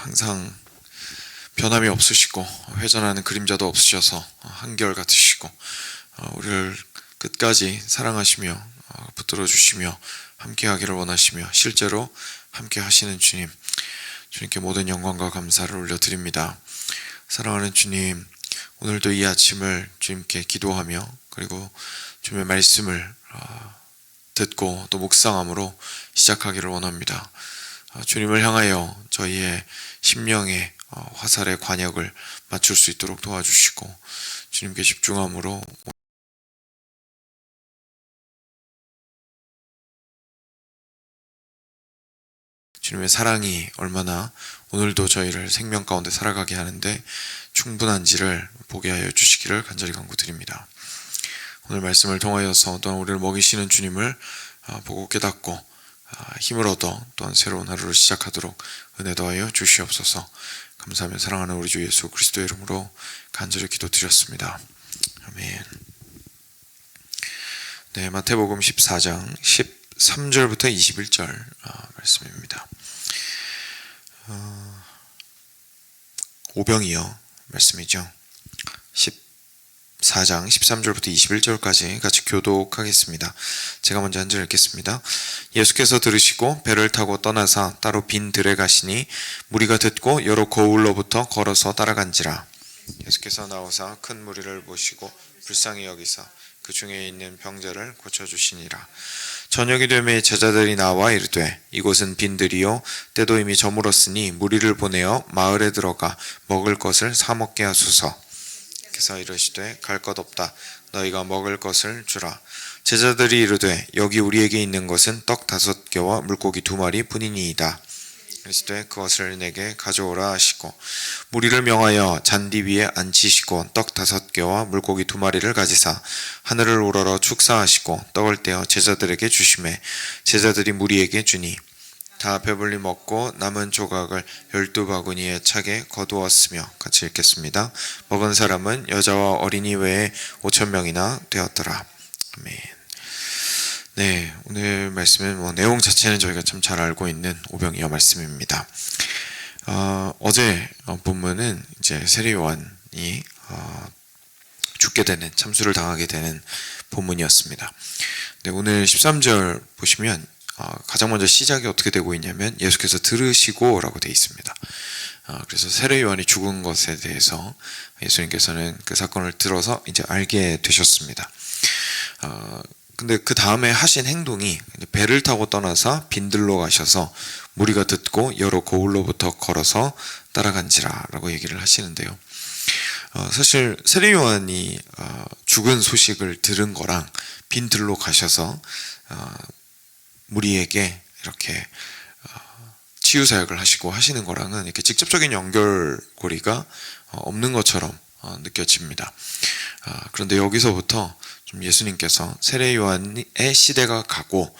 항상 변함이 없으시고 회전하는 그림자도 없으셔서 한결같으시고 우리를 끝까지 사랑하시며 붙들어 주시며 함께하기를 원하시며 실제로 함께 하시는 주님, 주님께 모든 영광과 감사를 올려드립니다. 사랑하는 주님, 오늘도 이 아침을 주님께 기도하며 그리고 주님의 말씀을 듣고 또 묵상함으로 시작하기를 원합니다. 주님을 향하여 저희의 심령의 화살의 관역을 맞출 수 있도록 도와주시고 주님께 집중함으로 주님의 사랑이 얼마나 오늘도 저희를 생명 가운데 살아가게 하는데 충분한지를 보게 하여 주시기를 간절히 간구드립니다. 오늘 말씀을 통하여서 또한 우리를 먹이시는 주님을 보고 깨닫고 힘을 얻어 또한 새로운 하루를 시작하도록 은혜 더하여 주시옵소서. 감사하며 사랑하는 우리 주 예수 그리스도의 이름으로 간절히 기도드렸습니다. 아멘. 네, 마태복음 14장 13절부터 21절 말씀입니다. 오병이어 말씀이죠. 14장 13절부터 21절까지 같이 교독하겠습니다. 제가 먼저 한 절 읽겠습니다. 예수께서 들으시고 배를 타고 떠나사 따로 빈 들에 가시니 무리가 듣고 여러 거울로부터 걸어서 따라간지라. 예수께서 나오사 큰 무리를 보시고 불쌍히 여기사 그 중에 있는 병자를 고쳐주시니라. 저녁이 되매 제자들이 나와 이르되 이곳은 빈들이요 때도 이미 저물었으니 무리를 보내어 마을에 들어가 먹을 것을 사 먹게 하소서. 그래서 이르시되 갈 것 없다. 너희가 먹을 것을 주라. 제자들이 이르되 여기 우리에게 있는 것은 떡 5개와 물고기 2마리 뿐이니이다. 이르시되 그것을 내게 가져오라 하시고 무리를 명하여 잔디 위에 앉히시고 떡 5개와 물고기 2마리를 가지사 하늘을 우러러 축사하시고 떡을 떼어 제자들에게 주시매 제자들이 무리에게 주니 다 배불리 먹고 남은 조각을 12바구니에 차게 거두었으며. 같이 읽겠습니다. 먹은 사람은 여자와 어린이 외에 5,000명이나 되었더라. 아멘. 네, 오늘 말씀은 내용 자체는 저희가 참 잘 알고 있는 오병이어 말씀입니다. 어제 본문은 이제 세례 요한이 죽게 되는, 참수를 당하게 되는 본문이었습니다. 네, 오늘 13절 보시면 가장 먼저 시작이 어떻게 되고 있냐면 예수께서 들으시고 라고 되어 있습니다. 그래서 세례 요한이 죽은 것에 대해서 예수님께서는 그 사건을 들어서 이제 알게 되셨습니다. 근데 그 다음에 하신 행동이 배를 타고 떠나서 빈들로 가셔서 무리가 듣고 여러 거울로부터 걸어서 따라간지라 라고 얘기를 하시는데요. 사실 세례 요한이 죽은 소식을 들은 거랑 빈들로 가셔서 무리에게 이렇게 치유 사역을 하시고 하시는 거랑은 이렇게 직접적인 연결고리가 없는 것처럼 느껴집니다. 그런데 여기서부터 좀 예수님께서 세례 요한의 시대가 가고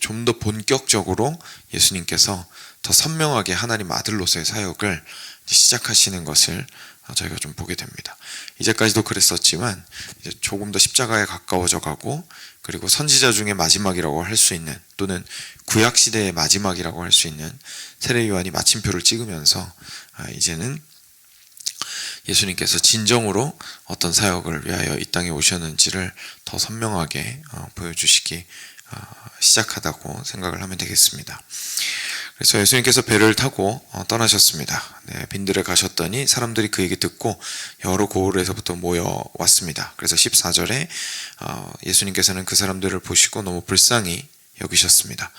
좀 더 본격적으로 예수님께서 더 선명하게 하나님 아들로서의 사역을 시작하시는 것을 저희가 좀 보게 됩니다. 이제까지도 그랬었지만 이제 조금 더 십자가에 가까워져 가고 그리고 선지자 중에 마지막이라고 할 수 있는 또는 구약 시대의 마지막이라고 할 수 있는 세례 요한이 마침표를 찍으면서 이제는 예수님께서 진정으로 어떤 사역을 위하여 이 땅에 오셨는지를 더 선명하게 보여주시기 시작하다고 생각을 하면 되겠습니다. 그래서 예수님께서 배를 타고 떠나셨습니다. 네, 빈들에 가셨더니 사람들이 그 얘기 듣고 여러 고을에서부터 모여왔습니다. 그래서 14절에 예수님께서는 그 사람들을 보시고 너무 불쌍히 여기셨습니다.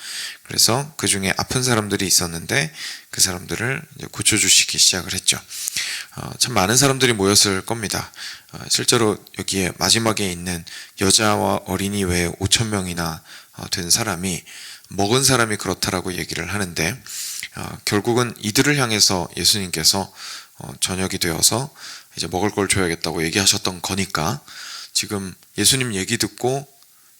그래서 그 중에 아픈 사람들이 있었는데 그 사람들을 이제 고쳐주시기 시작을 했죠. 참 많은 사람들이 모였을 겁니다. 실제로 여기에 마지막에 있는 여자와 어린이 외에 5,000명이나 된 사람이 먹은 사람이 그렇다라고 얘기를 하는데 결국은 이들을 향해서 예수님께서 저녁이 되어서 이제 먹을 걸 줘야겠다고 얘기하셨던 거니까 지금 예수님 얘기 듣고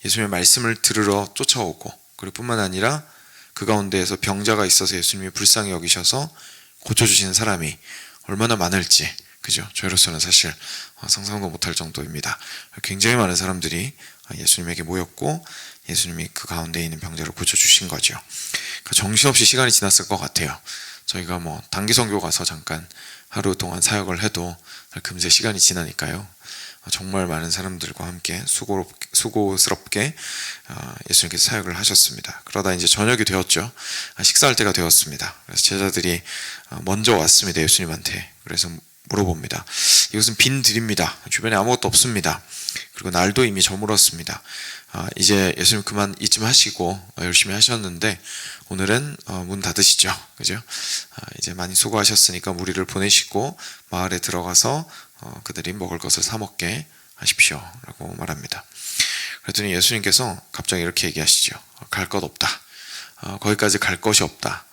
예수님의 말씀을 들으러 쫓아오고 그리고 뿐만 아니라 그 가운데에서 병자가 있어서 예수님이 불쌍히 여기셔서 고쳐주시는 사람이 얼마나 많을지, 그죠? 저희로서는 사실 상상도 못할 정도입니다. 굉장히 많은 사람들이 예수님에게 모였고 예수님이 그 가운데 있는 병자를 고쳐주신 거죠. 정신없이 시간이 지났을 것 같아요. 저희가 뭐 단기 선교 가서 잠깐 하루 동안 사역을 해도 금세 시간이 지나니까요. 정말 많은 사람들과 함께 수고스럽게 예수님께서 사역을 하셨습니다. 그러다 이제 저녁이 되었죠. 식사할 때가 되었습니다. 그래서 제자들이 먼저 왔습니다. 예수님한테. 그래서 물어봅니다. 이것은 빈 들입니다. 주변에 아무것도 없습니다. 그리고 날도 이미 저물었습니다. 이제 예수님 그만 이쯤 하시고 열심히 하셨는데 오늘은 문 닫으시죠. 그죠? 이제 많이 수고하셨으니까 무리를 보내시고 마을에 들어가서 그들이 먹을 것을 사 먹게 하십시오 라고 말합니다. 그랬더니 예수님께서 갑자기 이렇게 얘기하시죠. 갈 것 없다. 거기까지 갈 것이 없다.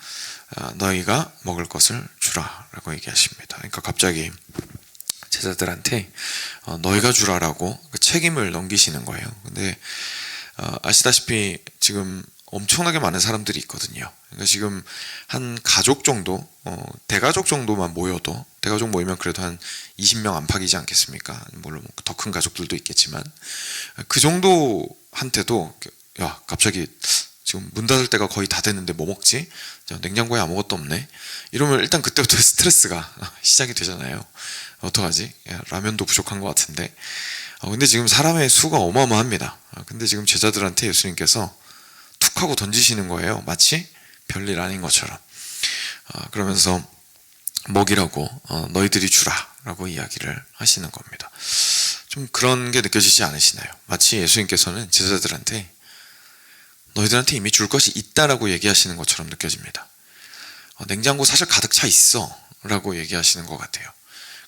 너희가 먹을 것을 주라 라고 얘기하십니다. 그러니까 갑자기 제자들한테 너희가 주라라고 그 책임을 넘기시는 거예요. 근데 아시다시피 지금 엄청나게 많은 사람들이 있거든요. 그러니까 지금 한 가족 정도, 대가족 정도만 모여도, 대가족 모이면 그래도 한 20명 안팎이지 않겠습니까? 물론 더 큰 가족들도 있겠지만 그 정도한테도 야 갑자기 지금 문 닫을 때가 거의 다 됐는데 뭐 먹지? 냉장고에 아무것도 없네. 이러면 일단 그때부터 스트레스가 시작이 되잖아요. 어떡하지? 야, 라면도 부족한 것 같은데. 근데 지금 사람의 수가 어마어마합니다. 근데 지금 제자들한테 예수님께서 툭 하고 던지시는 거예요. 마치 별일 아닌 것처럼. 그러면서 먹이라고 너희들이 주라 라고 이야기를 하시는 겁니다. 좀 그런 게 느껴지지 않으시나요? 마치 예수님께서는 제자들한테 너희들한테 이미 줄 것이 있다라고 얘기하시는 것처럼 느껴집니다. 냉장고 사실 가득 차 있어 라고 얘기하시는 것 같아요.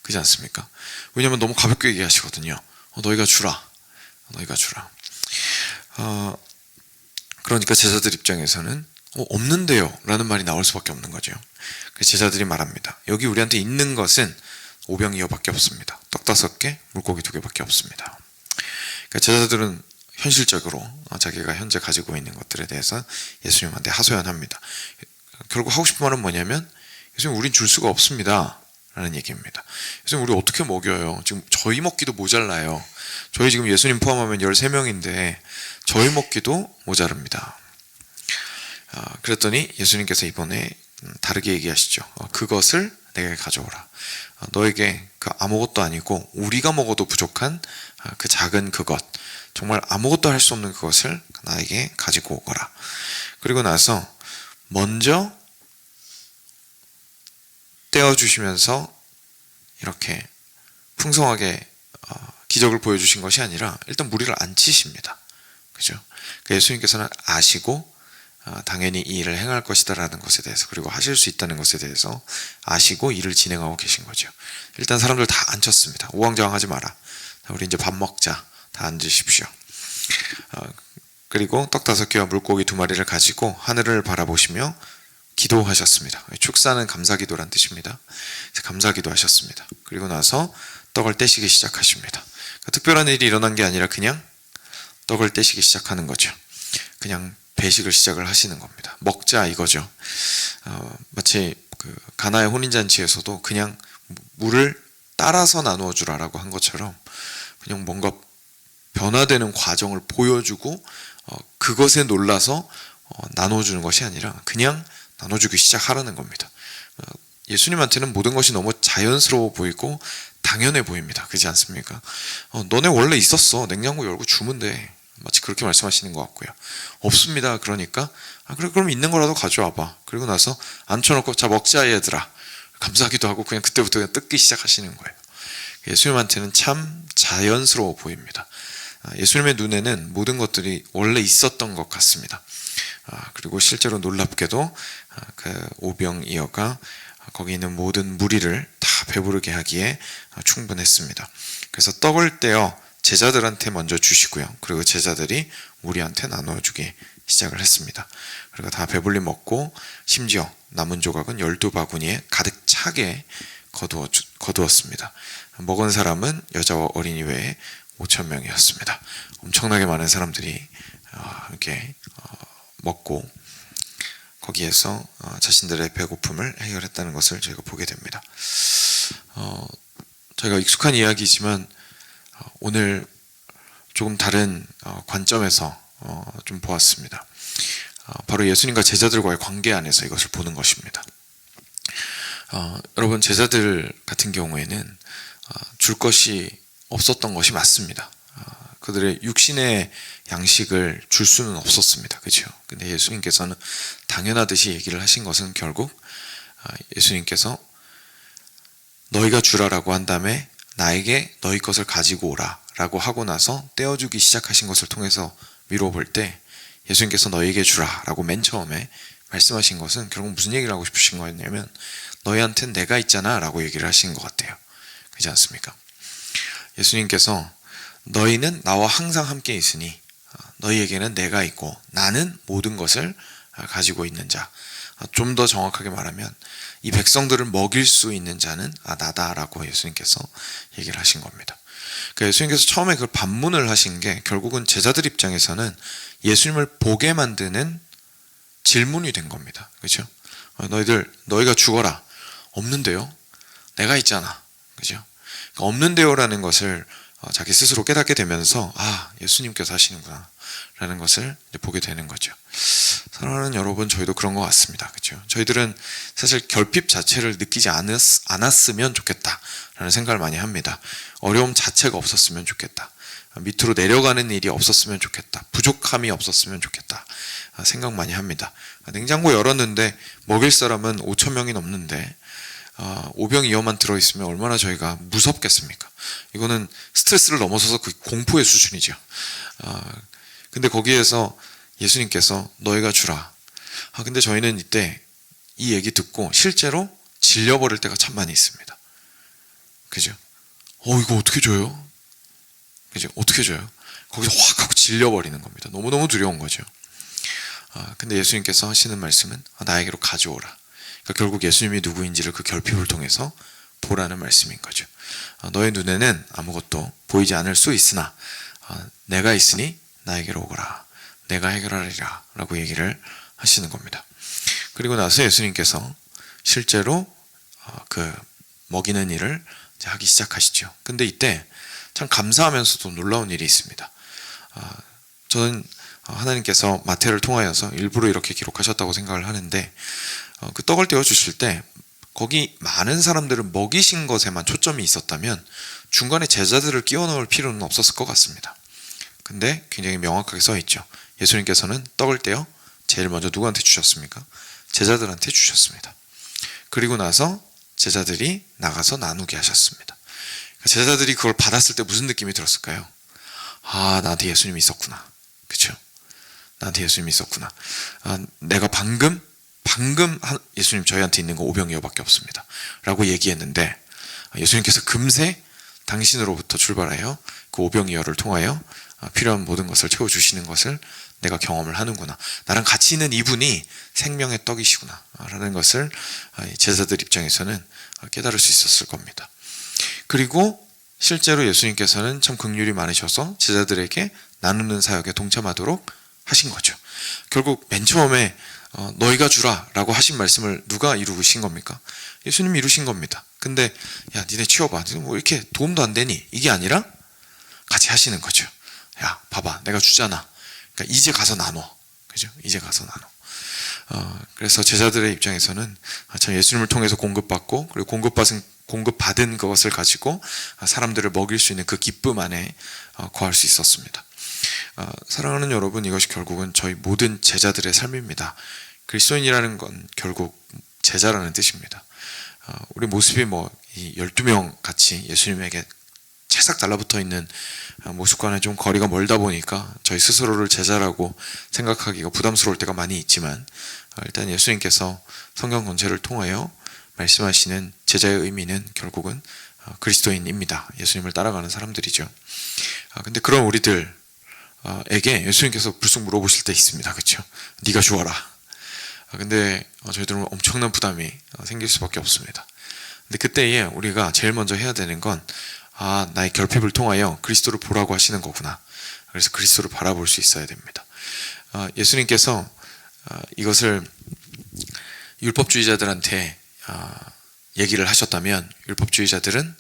그렇지 않습니까? 왜냐하면 너무 가볍게 얘기하시거든요. 너희가 주라. 너희가 주라. 그러니까 제자들 입장에서는 없는데요 라는 말이 나올 수밖에 없는 거죠. 그래서 제자들이 말합니다. 여기 우리한테 있는 것은 오병이어밖에 없습니다. 떡 5개, 물고기 2개밖에 없습니다. 그러니까 제자들은 현실적으로 자기가 현재 가지고 있는 것들에 대해서 예수님한테 하소연합니다. 결국 하고 싶은 말은 뭐냐면 예수님 우린 줄 수가 없습니다 라는 얘기입니다. 예수님 우리 어떻게 먹여요? 지금 저희 먹기도 모자라요. 저희 지금 예수님 포함하면 13명인데 저희 먹기도 모자릅니다. 그랬더니 예수님께서 이번에 다르게 얘기하시죠. 그것을 내게 가져오라. 너에게 그 아무것도 아니고 우리가 먹어도 부족한 그 작은 그것, 정말 아무것도 할 수 없는 그것을 나에게 가지고 오거라. 그리고 나서 먼저 떼어주시면서 이렇게 풍성하게 기적을 보여주신 것이 아니라 일단 무리를 앉히십니다. 그죠? 예수님께서는 아시고 당연히 이 일을 행할 것이다 라는 것에 대해서, 그리고 하실 수 있다는 것에 대해서 아시고 일을 진행하고 계신 거죠. 일단 사람들 다 앉혔습니다. 우왕좌왕하지 마라. 우리 이제 밥 먹자. 다 앉으십시오. 그리고 떡 5개와 물고기 2마리를 가지고 하늘을 바라보시며 기도하셨습니다. 축사는 감사기도란 뜻입니다. 감사기도 하셨습니다. 그리고 나서 떡을 떼시기 시작하십니다. 특별한 일이 일어난 게 아니라 그냥 떡을 떼시기 시작하는 거죠. 그냥 배식을 시작을 하시는 겁니다. 먹자 이거죠. 마치 그 가나의 혼인잔치에서도 그냥 물을 따라서 나누어 주라라고 한 것처럼 그냥 뭔가 변화되는 과정을 보여주고 그것에 놀라서 나눠주는 것이 아니라 그냥 나눠주기 시작하라는 겁니다. 예수님한테는 모든 것이 너무 자연스러워 보이고 당연해 보입니다. 그렇지 않습니까? 너네 원래 있었어. 냉장고 열고 주면 돼. 마치 그렇게 말씀하시는 것 같고요. 없습니다. 그러니까 그래 그럼 있는 거라도 가져와봐. 그리고 나서 앉혀놓고 자 먹자 얘들아. 감사하기도 하고 그냥 그때부터 그냥 뜯기 시작하시는 거예요. 예수님한테는 참 자연스러워 보입니다. 예수님의 눈에는 모든 것들이 원래 있었던 것 같습니다. 그리고 실제로 놀랍게도 그 오병이어가 거기 있는 모든 무리를 다 배부르게 하기에 충분했습니다. 그래서 떡을 떼어 제자들한테 먼저 주시고요. 그리고 제자들이 우리한테 나눠주기 시작을 했습니다. 그리고 다 배불리 먹고 심지어 남은 조각은 12바구니에 가득 차게 거두었습니다. 먹은 사람은 여자와 어린이 외에 5,000명이었습니다. 엄청나게 많은 사람들이 이렇게 먹고 거기에서 자신들의 배고픔을 해결했다는 것을 저희가 보게 됩니다. 저희가 익숙한 이야기지만 오늘 조금 다른 관점에서 좀 보았습니다. 바로 예수님과 제자들과의 관계 안에서 이것을 보는 것입니다. 여러분 제자들 같은 경우에는 줄 것이 없었던 것이 맞습니다. 그들의 육신의 양식을 줄 수는 없었습니다. 그렇죠? 근데 예수님께서는 당연하듯이 얘기를 하신 것은 결국 예수님께서 너희가 주라라고 한 다음에 나에게 너희 것을 가지고 오라 라고 하고 나서 떼어주기 시작하신 것을 통해서 미루어 볼 때 예수님께서 너희에게 주라 라고 맨 처음에 말씀하신 것은 결국 무슨 얘기를 하고 싶으신 거였냐면 너희한테는 내가 있잖아 라고 얘기를 하신 것 같아요. 그렇지 않습니까? 예수님께서 너희는 나와 항상 함께 있으니 너희에게는 내가 있고 나는 모든 것을 가지고 있는 자. 좀 더 정확하게 말하면 이 백성들을 먹일 수 있는 자는 나다라고 예수님께서 얘기를 하신 겁니다. 그러니까 예수님께서 처음에 그 반문을 하신 게 결국은 제자들 입장에서는 예수님을 보게 만드는 질문이 된 겁니다. 그렇죠? 너희가 죽어라. 없는데요? 내가 있잖아. 그죠? 그러니까 없는데요라는 것을 자기 스스로 깨닫게 되면서 예수님께서 하시는구나 라는 것을 보게 되는 거죠. 사랑하는 여러분, 저희도 그런 것 같습니다. 그렇죠? 저희들은 사실 결핍 자체를 느끼지 않았으면 좋겠다 라는 생각을 많이 합니다. 어려움 자체가 없었으면 좋겠다. 밑으로 내려가는 일이 없었으면 좋겠다. 부족함이 없었으면 좋겠다 생각 많이 합니다. 냉장고 열었는데 먹일 사람은 5,000명이 넘는데 오병이어만 들어있으면 얼마나 저희가 무섭겠습니까? 이거는 스트레스를 넘어서서 그 공포의 수준이죠. 근데 거기에서 예수님께서 너희가 주라. 근데 저희는 이때 이 얘기 듣고 실제로 질려버릴 때가 참 많이 있습니다. 그죠? 이거 어떻게 줘요? 그죠? 어떻게 줘요? 거기서 확 하고 질려버리는 겁니다. 너무너무 두려운 거죠. 근데 예수님께서 하시는 말씀은 나에게로 가져오라. 그러니까 결국 예수님이 누구인지를 그 결핍을 통해서 보라는 말씀인 거죠. 너의 눈에는 아무것도 보이지 않을 수 있으나 내가 있으니 나에게로 오거라. 내가 해결하리라 라고 얘기를 하시는 겁니다. 그리고 나서 예수님께서 실제로 그 먹이는 일을 하기 시작하시죠. 근데 이때 참 감사하면서도 놀라운 일이 있습니다. 저는 하나님께서 마태를 통하여서 일부러 이렇게 기록하셨다고 생각을 하는데 그 떡을 떼어 주실 때 거기 많은 사람들을 먹이신 것에만 초점이 있었다면 중간에 제자들을 끼워 넣을 필요는 없었을 것 같습니다. 근데 굉장히 명확하게 써 있죠. 예수님께서는 떡을 떼어 제일 먼저 누구한테 주셨습니까? 제자들한테 주셨습니다. 그리고 나서 제자들이 나가서 나누게 하셨습니다. 제자들이 그걸 받았을 때 무슨 느낌이 들었을까요? 나한테 예수님이 있었구나. 그렇죠? 나한테 예수님이 있었구나. 내가 방금 예수님 저희한테 있는 거 오병이어밖에 없습니다 라고 얘기했는데 예수님께서 금세 당신으로부터 출발하여 그 오병이어를 통하여 필요한 모든 것을 채워주시는 것을 내가 경험을 하는구나. 나랑 같이 있는 이분이 생명의 떡이시구나 라는 것을 제자들 입장에서는 깨달을 수 있었을 겁니다. 그리고 실제로 예수님께서는 참 긍휼이 많으셔서 제자들에게 나누는 사역에 동참하도록 하신 거죠. 결국 맨 처음에 너희가 주라 라고 하신 말씀을 누가 이루신 겁니까? 예수님이 이루신 겁니다. 근데 니네 치워봐. 뭐 이렇게 도움도 안 되니? 이게 아니라 같이 하시는 거죠. 봐봐, 내가 주잖아. 그러니까 이제 가서 나눠. 그죠? 이제 가서 나눠. 그래서 제자들의 입장에서는 참 예수님을 통해서 공급받고 그리고 공급받은 것을 가지고 사람들을 먹일 수 있는 그 기쁨 안에 거할 수 있었습니다. 사랑하는 여러분, 이것이 결국은 저희 모든 제자들의 삶입니다. 그리스도인이라는 건 결국 제자라는 뜻입니다. 우리 모습이 이 12명 같이 예수님에게 채싹 달라붙어 있는 모습과는 좀 거리가 멀다 보니까 저희 스스로를 제자라고 생각하기가 부담스러울 때가 많이 있지만 일단 예수님께서 성경 권세를 통하여 말씀하시는 제자의 의미는 결국은 그리스도인입니다. 예수님을 따라가는 사람들이죠. 근데 그런 우리들에게 예수님께서 불쑥 물어보실 때 있습니다. 그렇죠? 네가 주어라. 근데 저희들은 엄청난 부담이 생길 수밖에 없습니다. 근데 그때에 우리가 제일 먼저 해야 되는 건 나의 결핍을 통하여 그리스도를 보라고 하시는 거구나. 그래서 그리스도를 바라볼 수 있어야 됩니다. 예수님께서 이것을 율법주의자들한테 얘기를 하셨다면 율법주의자들은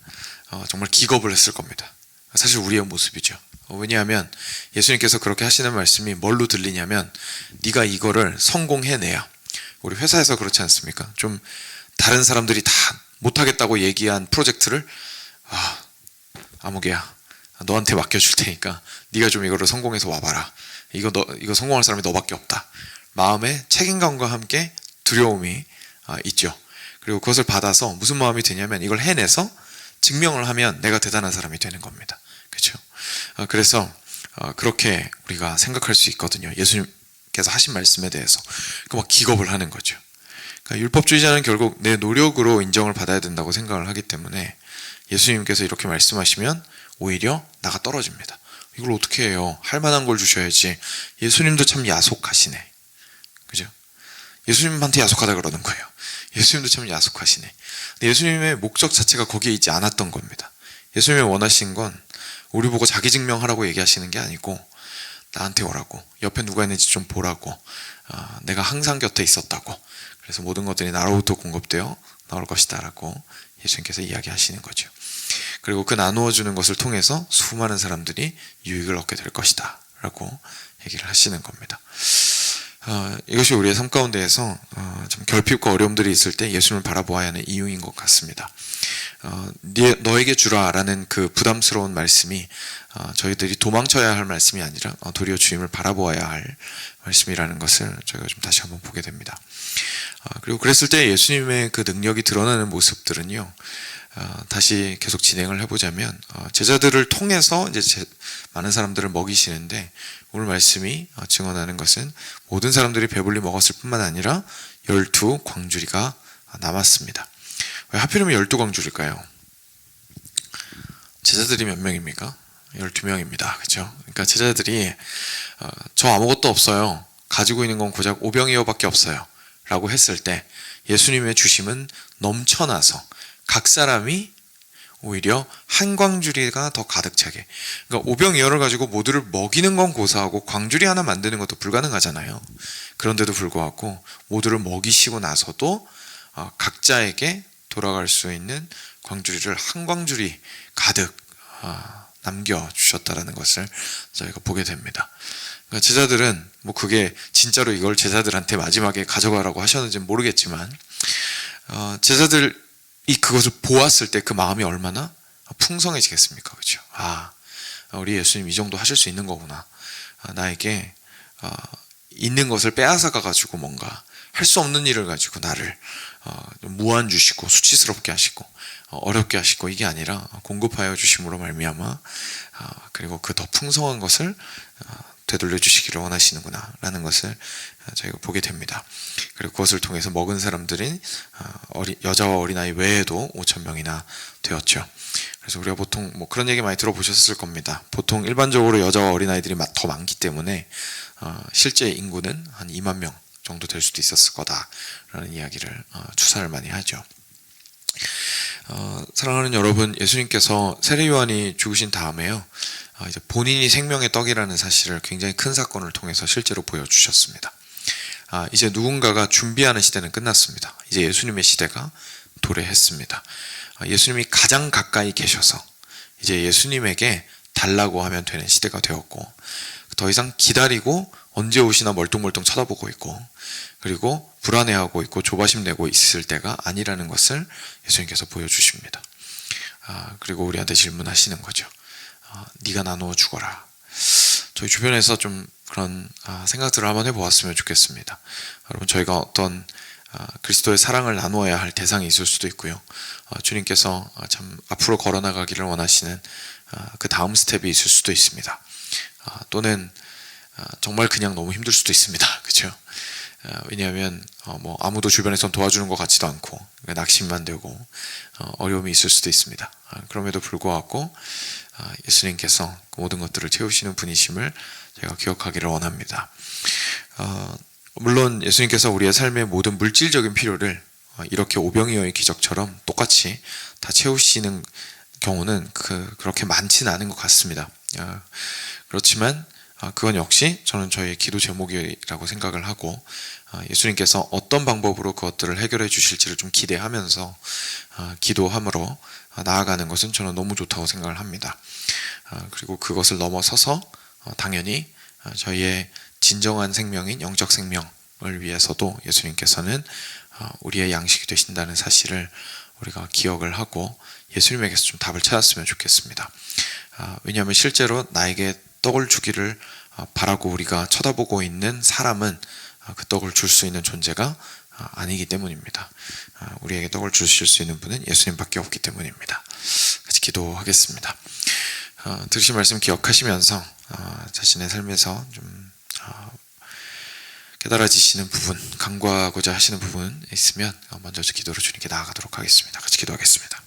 정말 기겁을 했을 겁니다. 사실 우리의 모습이죠. 왜냐하면 예수님께서 그렇게 하시는 말씀이 뭘로 들리냐면 네가 이거를 성공해내야, 우리 회사에서 그렇지 않습니까? 좀 다른 사람들이 다 못하겠다고 얘기한 프로젝트를 아무개야, 너한테 맡겨줄 테니까 네가 좀 이거를 성공해서 와봐라. 이거 성공할 사람이 너밖에 없다. 마음에 책임감과 함께 두려움이 있죠. 그리고 그것을 받아서 무슨 마음이 드냐면 이걸 해내서 증명을 하면 내가 대단한 사람이 되는 겁니다. 그렇죠? 그래서 그렇게 우리가 생각할 수 있거든요. 예수님께서 하신 말씀에 대해서 막 기겁을 하는 거죠. 그러니까 율법주의자는 결국 내 노력으로 인정을 받아야 된다고 생각을 하기 때문에 예수님께서 이렇게 말씀하시면 오히려 나가 떨어집니다. 이걸 어떻게 해요? 할 만한 걸 주셔야지. 예수님도 참 야속하시네. 그죠? 예수님한테 야속하다 그러는 거예요. 예수님도 참 야속하시네. 근데 예수님의 목적 자체가 거기에 있지 않았던 겁니다. 예수님이 원하신 건 우리 보고 자기 증명하라고 얘기하시는 게 아니고 나한테 오라고, 옆에 누가 있는지 좀 보라고, 내가 항상 곁에 있었다고, 그래서 모든 것들이 나로부터 공급되어 나올 것이다 라고 예수님께서 이야기하시는 거죠. 그리고 그 나누어 주는 것을 통해서 수많은 사람들이 유익을 얻게 될 것이다 라고 얘기를 하시는 겁니다. 이것이 우리의 삶 가운데에서 좀 결핍과 어려움들이 있을 때 예수님을 바라보아야 하는 이유인 것 같습니다. 너에게 주라 라는 그 부담스러운 말씀이 저희들이 도망쳐야 할 말씀이 아니라 도리어 주님을 바라보아야 할 말씀이라는 것을 저희가 좀 다시 한번 보게 됩니다. 그리고 그랬을 때 예수님의 그 능력이 드러나는 모습들은요, 다시 계속 진행을 해보자면 제자들을 통해서 이제 많은 사람들을 먹이시는데, 오늘 말씀이 증언하는 것은 모든 사람들이 배불리 먹었을 뿐만 아니라 12 광주리가 남았습니다. 왜 하필이면 12 광주리일까요? 제자들이 몇 명입니까? 12명입니다. 그렇죠? 그러니까 제자들이 저 아무것도 없어요, 가지고 있는 건 고작 5병이어 밖에 없어요 라고 했을 때 예수님의 주심은 넘쳐나서 각 사람이 오히려 한 광주리가 더 가득 차게, 그러니까 5병이어를 가지고 모두를 먹이는 건 고사하고 광주리 하나 만드는 것도 불가능하잖아요. 그런데도 불구하고 모두를 먹이시고 나서도 각자에게 돌아갈 수 있는 광주리를 한 광주리 가득 남겨주셨다라는 것을 저희가 보게 됩니다. 그러니까 제자들은 그게 진짜로 이걸 제자들한테 마지막에 가져가라고 하셨는지는 모르겠지만 제자들이 그것을 보았을 때 그 마음이 얼마나 풍성해지겠습니까? 그렇죠? 우리 예수님 이 정도 하실 수 있는 거구나. 나에게 있는 것을 빼앗아 가지고 뭔가 할 수 없는 일을 가지고 나를 무한 주시고 수치스럽게 하시고 어렵게 하시고, 이게 아니라 공급하여 주심으로 말미암아 그리고 그 더 풍성한 것을 되돌려 주시기를 원하시는구나 라는 것을 저희가 보게 됩니다. 그리고 그것을 통해서 먹은 사람들인 여자와 어린아이 외에도 5,000명이나 되었죠. 그래서 우리가 보통 그런 얘기 많이 들어보셨을 겁니다. 보통 일반적으로 여자와 어린아이들이 더 많기 때문에 실제 인구는 한 2만 명 정도 될 수도 있었을 거다라는 이야기를 추산을 많이 하죠. 사랑하는 여러분, 예수님께서 세례요한이 죽으신 다음에요, 이제 본인이 생명의 떡이라는 사실을 굉장히 큰 사건을 통해서 실제로 보여주셨습니다. 이제 누군가가 준비하는 시대는 끝났습니다. 이제 예수님의 시대가 도래했습니다. 예수님이 가장 가까이 계셔서 이제 예수님에게 달라고 하면 되는 시대가 되었고, 더 이상 기다리고 언제 오시나 멀뚱멀뚱 쳐다보고 있고, 그리고 불안해하고 있고 조바심 내고 있을 때가 아니라는 것을 예수님께서 보여주십니다. 그리고 우리한테 질문하시는 거죠. 네가 나누어 주거라. 저희 주변에서 좀 그런 생각들을 한번 해보았으면 좋겠습니다. 여러분, 저희가 어떤 그리스도의 사랑을 나누어야 할 대상이 있을 수도 있고요, 주님께서 참 앞으로 걸어나가기를 원하시는 그 다음 스텝이 있을 수도 있습니다. 또는 정말 그냥 너무 힘들 수도 있습니다. 그렇죠? 왜냐하면 아무도 주변에선 도와주는 것 같지도 않고 낙심만 되고 어려움이 있을 수도 있습니다. 그럼에도 불구하고 예수님께서 그 모든 것들을 채우시는 분이심을 제가 기억하기를 원합니다. 물론 예수님께서 우리의 삶의 모든 물질적인 필요를 이렇게 오병이어의 기적처럼 똑같이 다 채우시는 경우는 그렇게 많지는 않은 것 같습니다. 그렇지만 그건 역시 저는 저희의 기도 제목이라고 생각을 하고, 예수님께서 어떤 방법으로 그것들을 해결해 주실지를 좀 기대하면서 기도함으로 나아가는 것은 저는 너무 좋다고 생각을 합니다. 그리고 그것을 넘어서서 당연히 저희의 진정한 생명인 영적 생명을 위해서도 예수님께서는 우리의 양식이 되신다는 사실을 우리가 기억을 하고 예수님에게서 좀 답을 찾았으면 좋겠습니다. 왜냐하면 실제로 나에게 떡을 주기를 바라고 우리가 쳐다보고 있는 사람은 그 떡을 줄 수 있는 존재가 아니기 때문입니다. 우리에게 떡을 주실 수 있는 분은 예수님밖에 없기 때문입니다. 같이 기도하겠습니다. 들으신 말씀 기억하시면서 자신의 삶에서 좀 깨달아지시는 부분, 간구하고자 하시는 부분 있으면 먼저 기도로 주님께 나아가도록 하겠습니다. 같이 기도하겠습니다.